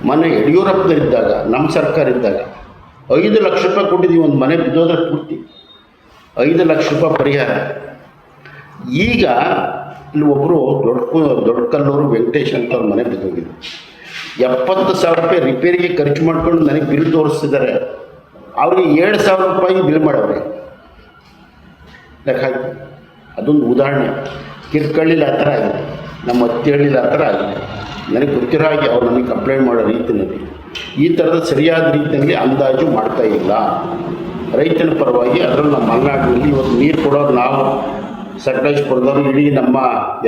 ಮೊನ್ನೆ ಯಡಿಯೂರಪ್ಪನವರಿದ್ದಾಗ ನಮ್ಮ ಸರ್ಕಾರ ಇದ್ದಾಗ 5 ಲಕ್ಷ ರೂಪಾಯಿ ಕೊಟ್ಟಿದ್ದೀವಿ, ಒಂದು ಮನೆ ಬಿದ್ದೋದ್ರೆ ಪೂರ್ತಿ 5 ಲಕ್ಷ ರೂಪಾಯಿ ಪರಿಹಾರ. ಈಗ ಇಲ್ಲಿ ಒಬ್ಬರು ದೊಡ್ಡಕಲ್ಲೂರು ವೆಂಕಟೇಶ್ ಅಂತವ್ರ ಮನೆ ಬಿದ್ದೋಗಿದ್ರು. 70,000 ರೂಪಾಯಿ ರಿಪೇರಿಗೆ ಖರ್ಚು ಮಾಡ್ಕೊಂಡು ನನಗೆ ಬಿಲ್ ತೋರಿಸ್ತಿದ್ದಾರೆ. ಅವ್ರಿಗೆ 7,000 ರೂಪಾಯಿ ಬಿಲ್ ಮಾಡವ್ರೆ. ಲೆಕ್ಕ ಹಾಕಿ, ಅದೊಂದು ಉದಾಹರಣೆ. ಕಿರ್ಕಳ್ಳಿಲಿ ಆ ಥರ ಆಗಿದೆ, ನಮ್ಮ ಹತ್ತಿಹಳ್ಳಿಲಿ ಆ ಥರ ಆಗಿದೆ. ನನಗೆ ಗೊತ್ತಿರೋ ಹಾಗೆ ಅವ್ರು ನಮಗೆ ಕಂಪ್ಲೇಂಟ್ ಮಾಡೋ ರೀತಿಯಲ್ಲಿ ಈ ಥರದ ಸರಿಯಾದ ರೀತಿಯಲ್ಲಿ ಅಂದಾಜು ಮಾಡ್ತಾ ಇಲ್ಲ ರೈತನ ಪರವಾಗಿ. ಅದರಲ್ಲಿ ನಮ್ಮ ಮಲೆನಾಡಿನಲ್ಲಿ ಇವತ್ತು ನೀರು ಕೊಡೋರು ನಾವು ಸಕಲೇಶ್ಪುರದವರು ಇಡೀ ನಮ್ಮ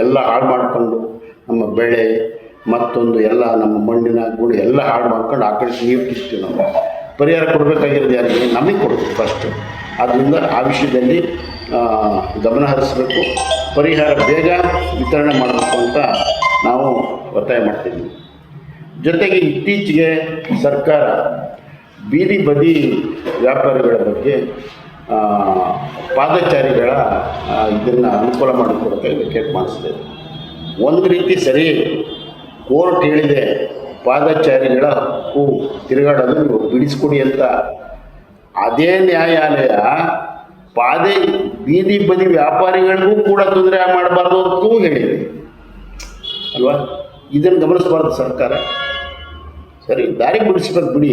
ಎಲ್ಲ ಹಾಳು ಮಾಡಿಕೊಂಡು ನಮ್ಮ ಬೆಳೆ ಮತ್ತೊಂದು ಎಲ್ಲ ನಮ್ಮ ಮಣ್ಣಿನ ಗುಣ ಎಲ್ಲ ಹಾಳು ಮಾಡ್ಕೊಂಡು ಆ ಕಡೆ ನೀರು ಕಿರ್ತೀವಿ. ನಾವು ಪರಿಹಾರ ಕೊಡಬೇಕಾಗಿರೋದು ಯಾರಿಗೆ? ನಮಗೆ ಕೊಡಬೇಕು ಫಸ್ಟು. ಆದ್ದರಿಂದ ಆ ವಿಷಯದಲ್ಲಿ ಗಮನ ಹರಿಸಬೇಕು, ಪರಿಹಾರ ಬೇಗ ವಿತರಣೆ ಮಾಡಬೇಕು ಅಂತ ನಾವು ಒತ್ತಾಯ ಮಾಡ್ತಿದ್ದೀವಿ. ಜೊತೆಗೆ ಇತ್ತೀಚೆಗೆ ಸರ್ಕಾರ ಬೀದಿ ಬದಿ ವ್ಯಾಪಾರಿಗಳ ಬಗ್ಗೆ ಪಾದಚಾರಿಗಳ ಇದನ್ನು ಅನುಕೂಲ ಮಾಡಿಕೊಡೋಕ್ಕೆ ವಿಕೆಟ್ ಮಾಡಿಸ್ತಾ ಇದೆ. ಒಂದು ರೀತಿ ಸರಿ, ಕೋರ್ಟ್ ಹೇಳಿದೆ ಪಾದಚಾರಿಗಳ ಹಕ್ಕು ತಿರುಗಾಡೋದು ನೀವು ಬಿಡಿಸ್ಕೊಡಿ ಅಂತ. ಅದೇ ನ್ಯಾಯಾಲಯ ಬೀದಿ ಬದಿ ವ್ಯಾಪಾರಿಗಳಿಗೂ ಕೂಡ ತೊಂದರೆ ಮಾಡಬಾರ್ದು ಅಂತೂ ಹೇಳಿದೆ ಅಲ್ವಾ? ಇದನ್ನು ಗಮನಿಸಬಾರ್ದು ಸರ್ಕಾರ. ಸರಿ, ದಾರಿ ಬಿಡಿಸ್ಬೇಕು ಬಿಡಿ.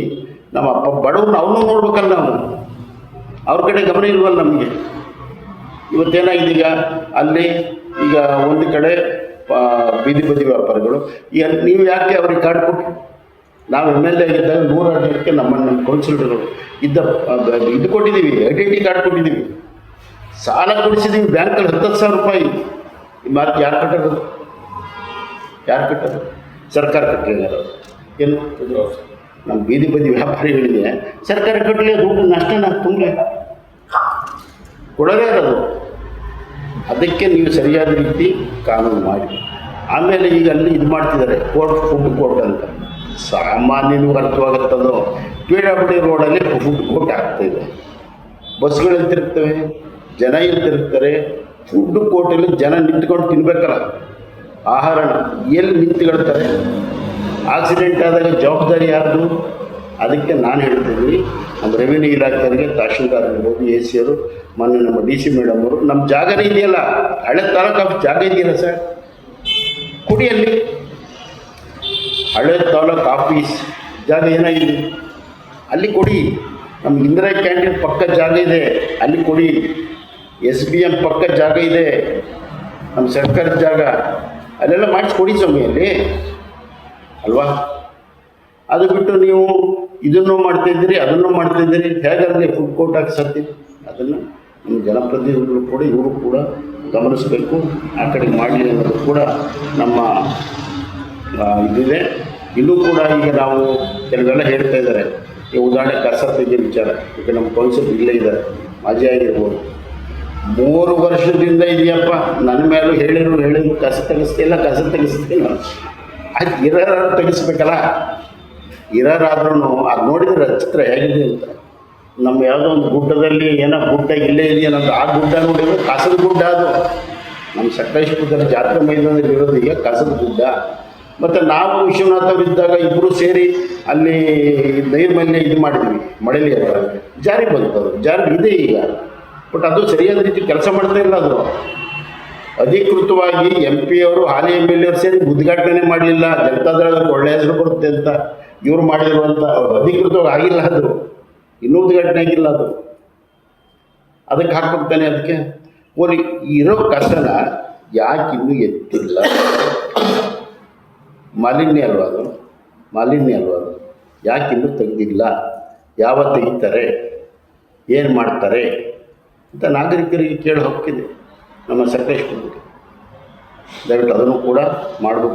ನಮ್ಮ ಬಡವ್ರನ್ನ ಅವನು ನೋಡ್ಬೇಕಲ್ಲ, ನಾವು ಅವ್ರ ಕಡೆ ಗಮನ ಇಲ್ವಲ್ಲ ನಮಗೆ. ಇವತ್ತೇನಾಗಿದೆ ಈಗ ಅಲ್ಲಿ ಈಗ ಒಂದು ಕಡೆ ಬೀದಿ ಬದಿ ವ್ಯಾಪಾರಿಗಳು ನೀವು ಯಾಕೆ ಅವ್ರಿಗೆ ಕಾರ್ಡ್ ಕೊಟ್ಟು, ನಾವು MLA ಆಗಿದ್ದಾಗ 100 ಜನಕ್ಕೆ ನಮ್ಮ ಕೌನ್ಸಿಲರ್ಗಳು ಇದು ಕೊಟ್ಟಿದ್ದೀವಿ, ಐಡೆಂಟಿ ಕಾರ್ಡ್ ಕೊಟ್ಟಿದ್ದೀವಿ, ಸಾಲ ಕೊಡಿಸಿದ್ದೀವಿ ಬ್ಯಾಂಕಲ್ಲಿ 10,000 ರೂಪಾಯಿ. ಮಾತು ಯಾರು ಕಟ್ಟೋದು? ಸರ್ಕಾರ ಕಟ್ಟಲಿಲ್ಲ. ಏನು ನಮ್ಮ ಬೀದಿ ಬದಿ ವ್ಯಾಪಾರಿಗಳಿಗೆ ಸರ್ಕಾರ ಕಟ್ಟಲಿ, ದುಡ್ಡು ನಷ್ಟನ ತುಂಬಲೆ ಕೊಡೋದೇ ಇರೋದು. ಅದಕ್ಕೆ ನೀವು ಸರಿಯಾದ ರೀತಿ ಕಾನೂನು ಮಾಡಿ. ಆಮೇಲೆ ಈಗ ಅಲ್ಲಿ ಇದು ಮಾಡ್ತಿದ್ದಾರೆ ಫುಡ್ ಕೋರ್ಟ್ ಅಂತ. ಸಾಮಾನ್ಯನಿಗೂ ಅರ್ಥವಾಗುತ್ತದೋ, PWD ರೋಡಲ್ಲಿ ಫುಡ್ ಕೋರ್ಟ್ ಆಗ್ತಾಯಿದೆ. ಬಸ್ಗಳು ಎಲ್ತಿರ್ತವೆ, ಜನ ಎಲ್ತಿರ್ತಾರೆ. ಫುಡ್ ಕೋರ್ಟಲ್ಲಿ ಜನ ನಿಂತ್ಕೊಂಡು ತಿನ್ಬೇಕಲ್ಲ ಆಹಾರನ, ಎಲ್ಲಿ ನಿಂತ್ಕೊಳ್ತಾರೆ? ಆಕ್ಸಿಡೆಂಟ್ ಆದಾಗ ಜವಾಬ್ದಾರಿ ಯಾರ್ದು? ಅದಕ್ಕೆ ನಾನು ಹೇಳ್ತಿದ್ದೀನಿ, ನಮ್ಮ ರೆವಿನ್ಯೂ ಇಲಾಖೆಯವರಿಗೆ, ತಹಶೀಲ್ದಾರ್ ಇರ್ಬೋದು, AC ಅವರು, ಮೊನ್ನೆ ನಮ್ಮ DC ಮೇಡಮ್ ಅವರು, ನಮ್ಮ ಜಾಗನೇ ಇದೆಯಲ್ಲ, ಹಳೆ ತಾಲೂಕು ಆಫೀಸ್ ಜಾಗ ಇದೆಯಲ್ಲ ಸರ್, ಕುಡಿಯಲ್ಲಿ ಹಳೆ ತಾಲೂಕು ಆಫೀಸ್ ಜಾಗ ಏನಾಗಿದೆ ಅಲ್ಲಿ ಕೊಡಿ. ನಮ್ಮ ಇಂದಿರಾ ಕ್ಯಾಂಟೀನ್ ಪಕ್ಕ ಜಾಗ ಇದೆ, ಅಲ್ಲಿ ಕೊಡಿ. SBM ಪಕ್ಕ ಜಾಗ ಇದೆ, ನಮ್ಮ ಸರ್ಕಾರದ ಜಾಗ, ಅಲ್ಲೆಲ್ಲ ಮಾಡಿಸ್ಕೊಡಿ ಸ್ವಾಮಿಯಲ್ಲಿ ಅಲ್ವಾ? ಅದು ಬಿಟ್ಟು ನೀವು ಇದನ್ನು ಮಾಡ್ತಾಯಿದ್ದೀರಿ, ಅದನ್ನು ಮಾಡ್ತಾಯಿದ್ದೀರಿ, ಹೇಗಾದರೆ ಫುಡ್ ಕೋರ್ಟ್ ಹಾಕ್ಸತ್ತಿ? ಅದನ್ನು ನಮ್ಮ ಜನಪ್ರತಿನಿಧಿಗಳು ಕೂಡ ಇವರು ಕೂಡ ಗಮನಿಸಬೇಕು, ಆ ಕಡೆ ಮಾಡಲಿ ಅನ್ನೋದು ಕೂಡ ನಮ್ಮ ಇದಿದೆ. ಇನ್ನೂ ಕೂಡ ಈಗ ನಾವು ಕೆಲವೆಲ್ಲ ಹೇಳ್ತಾ ಇದ್ದಾರೆ. ಈ ಉದಾಹರಣೆ ಕಸ ತೆಗೆ ವಿಚಾರ, ಈಗ ನಮ್ಮ ಕೌನ್ಸಿಲ್ ಇಲ್ಲೇ ಇದ್ದಾರೆ, ಮಾಜಿ ಆಗಿರ್ಬೋದು, 3 ವರ್ಷದಿಂದ ಇದೆಯಪ್ಪ. ನನ್ನ ಮೇಲೂ ಹೇಳಿದ್ರು ಕಸ ತೆಗೆಸ್ತಿಲ್ಲ. ಅದು ಇರೋರು ತೆಗೆಸ್ಬೇಕಲ್ಲ, ಇರೋರಾದ್ರೂ ಅದು ನೋಡಿದ್ರೆ ಚಿತ್ರ ಹೇಗಿದೆ ಅಂತ. ನಮ್ಮ ಯಾವುದೋ ಒಂದು ಗುಡ್ಡದಲ್ಲಿ ಏನೋ ಗುಡ್ಡ ಇಲ್ಲೇ ಇದೆಯನ್ನೋದು, ಆ ಗುಡ್ಡ ನೋಡಿದ್ರೆ ಕಸದ ಗುಡ್ಡ. ಅದು ನಮ್ಮ ಸಕಲೇಶ್ಪುರದಲ್ಲಿ ಜಾತ್ರೆ ಮೈದಾನದಲ್ಲಿ ಇರೋದು ಈಗ ಕಸದ ಗುಡ್ಡ. ಮತ್ತು ನಾವು ವಿಶ್ವನಾಥ್ ಅವರು ಇದ್ದಾಗ ಇಬ್ಬರು ಸೇರಿ ಅಲ್ಲಿ ನೈರ್ಮಲ್ಯ ಇದು ಮಾಡಿದ್ವಿ, ಮಳೆಲಿ ಜಾರಿ ಬಂತು. ಜಾರಿ ಇದೆ ಈಗ, ಬಟ್ ಅದು ಸರಿಯಾದ ರೀತಿ ಕೆಲಸ ಮಾಡ್ತಾ ಇಲ್ಲ. ಅದು ಅಧಿಕೃತವಾಗಿ MP ಅವರು, ಹಾಲಿ MLA ಅವರು ಸೇರಿ ಉದ್ಘಾಟನೆ ಮಾಡಲಿಲ್ಲ. ಜನತಾದಳಕ್ಕೆ ಒಳ್ಳೆ ಹೆಸರು ಬರುತ್ತೆ ಅಂತ ಇವರು ಮಾಡಿರುವಂಥ ಅಧಿಕೃತವಾಗಿ ಆಗಿಲ್ಲ. ಅದು ಇನ್ನೂ ಉದ್ಘಾಟನೆ ಆಗಿಲ್ಲ. ಅದು ಅದಕ್ಕೆ ಹಾಕ್ಬಿಡ್ತಾನೆ. ಅದಕ್ಕೆ ಓಲಿ ಇರೋ ಕಸನ ಯಾಕೆ ಇನ್ನೂ ಎತ್ತಿಲ್ಲ? ಮಾಲಿನ್ಯ ಅಲ್ವಾ ಅದು? ಯಾಕೆ ಇನ್ನೂ ತೆಗೆದಿಲ್ಲ? ಯಾವ ತೆಗಿತಾರೆ, ಏನು ಮಾಡ್ತಾರೆ ಅಂತ ನಾಗರಿಕರಿಗೆ ಕೇಳಿ ಹೋಗ್ತಿದೆ ನಮ್ಮ ಸಕಲೇಶ್ಪುರಕ್ಕೆ. ದಯವಿಟ್ಟು ಅದನ್ನು ಕೂಡ ಮಾಡಬೇಕು.